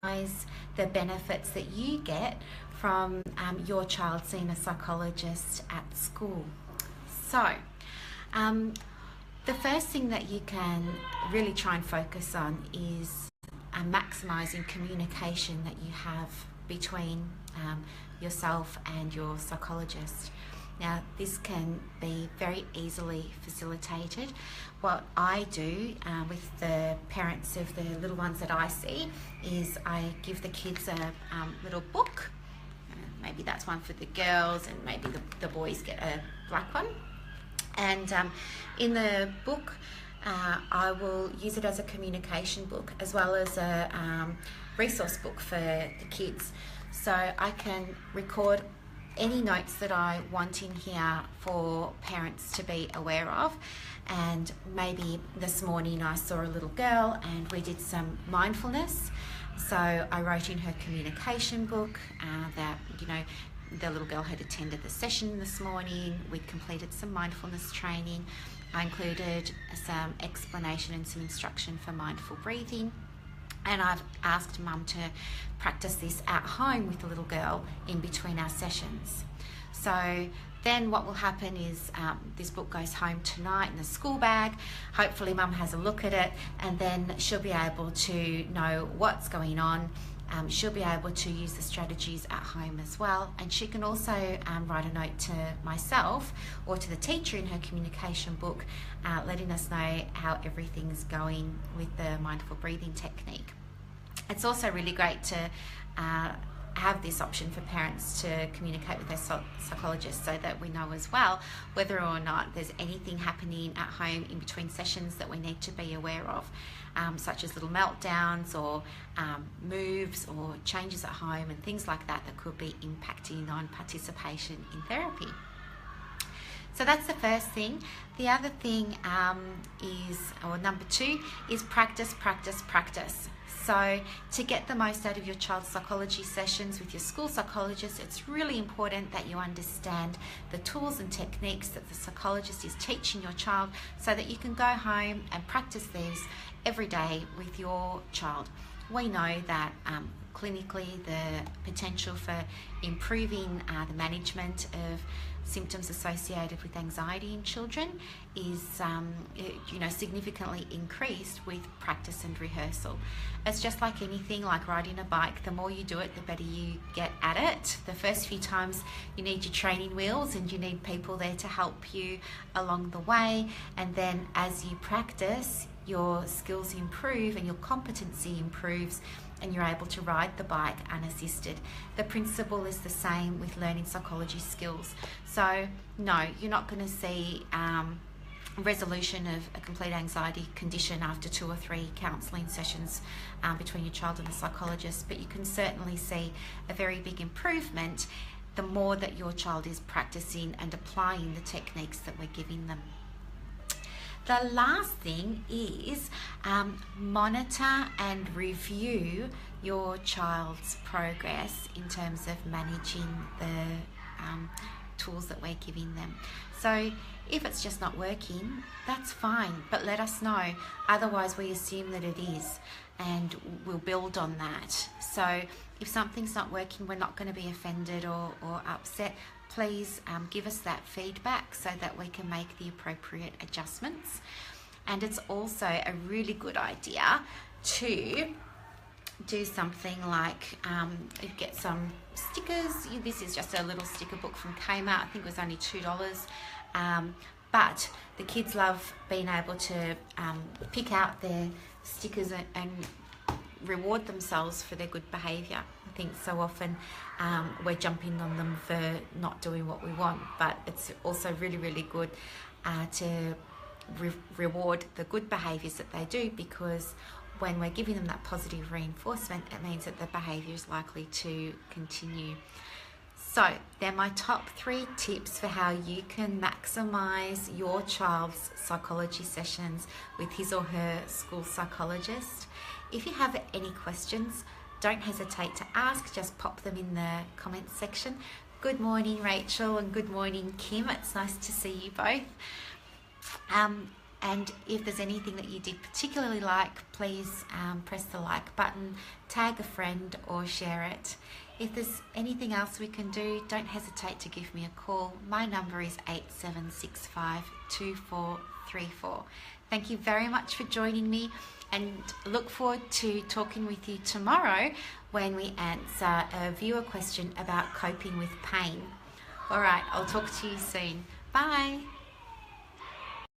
the benefits that you get from your child seeing a psychologist at school. So, the first thing that you can really try and focus on is maximising communication that you have between yourself and your psychologist. Now, this can be very easily facilitated. What I do with the parents of the little ones that I see is I give the kids a little book. Maybe that's one for the girls, and maybe the boys get a black one. And in the book, I will use it as a communication book as well as a resource book for the kids. So I can record any notes that I want in here for parents to be aware of. And maybe this morning I saw a little girl and we did some mindfulness. So I wrote in her communication book that, the little girl had attended the session this morning. We'd completed some mindfulness training. I included some explanation and some instruction for mindful breathing. And I've asked Mum to practice this at home with the little girl in between our sessions. So then what will happen is this book goes home tonight in the school bag. Hopefully Mum has a look at it, and then she'll be able to know what's going on. She'll be able to use the strategies at home as well. And she can also write a note to myself or to the teacher in her communication book, letting us know how everything's going with the mindful breathing technique. It's also really great to have this option for parents to communicate with their psychologist so that we know as well whether or not there's anything happening at home in between sessions that we need to be aware of, such as little meltdowns or moves or changes at home and things like that that could be impacting on participation in therapy. So that's the first thing. The other thing number 2 is practice, practice, practice. So to get the most out of your child's psychology sessions with your school psychologist, it's really important that you understand the tools and techniques that the psychologist is teaching your child so that you can go home and practice these every day with your child. We know that clinically the potential for improving the management of symptoms associated with anxiety in children is significantly increased with practice and rehearsal. It's just like anything, like riding a bike. The more you do it, the better you get at it. The first few times you need your training wheels and you need people there to help you along the way, and then as you practice, your skills improve and your competency improves and you're able to ride the bike unassisted. The principle is the same with learning psychology skills. So no, you're not going to see resolution of a complete anxiety condition after 2 or 3 counselling sessions between your child and a psychologist, but you can certainly see a very big improvement the more that your child is practicing and applying the techniques that we're giving them. The last thing is monitor and review your child's progress in terms of managing the tools that we're giving them. So if it's just not working, that's fine, but let us know. Otherwise, we assume that it is, and we'll build on that. So if something's not working, we're not going to be offended or upset. Please give us that feedback so that we can make the appropriate adjustments. And it's also a really good idea to do something like get some stickers. This is just a little sticker book from Kmart. I think it was only $2. But the kids love being able to pick out their stickers and reward themselves for their good behaviour. I think so often we're jumping on them for not doing what we want, but it's also really, really good to reward the good behaviours that they do, because when we're giving them that positive reinforcement, it means that the behaviour is likely to continue. So they're my top 3 tips for how you can maximise your child's psychology sessions with his or her school psychologist. If you have any questions, don't hesitate to ask, just pop them in the comments section. Good morning, Rachel, and good morning, Kim. It's nice to see you both. And if there's anything that you did particularly like, please press the like button, tag a friend or share it. If there's anything else we can do, don't hesitate to give me a call. My number is 87652434. Thank you very much for joining me, and look forward to talking with you tomorrow when we answer a viewer question about coping with pain. All right, I'll talk to you soon. Bye.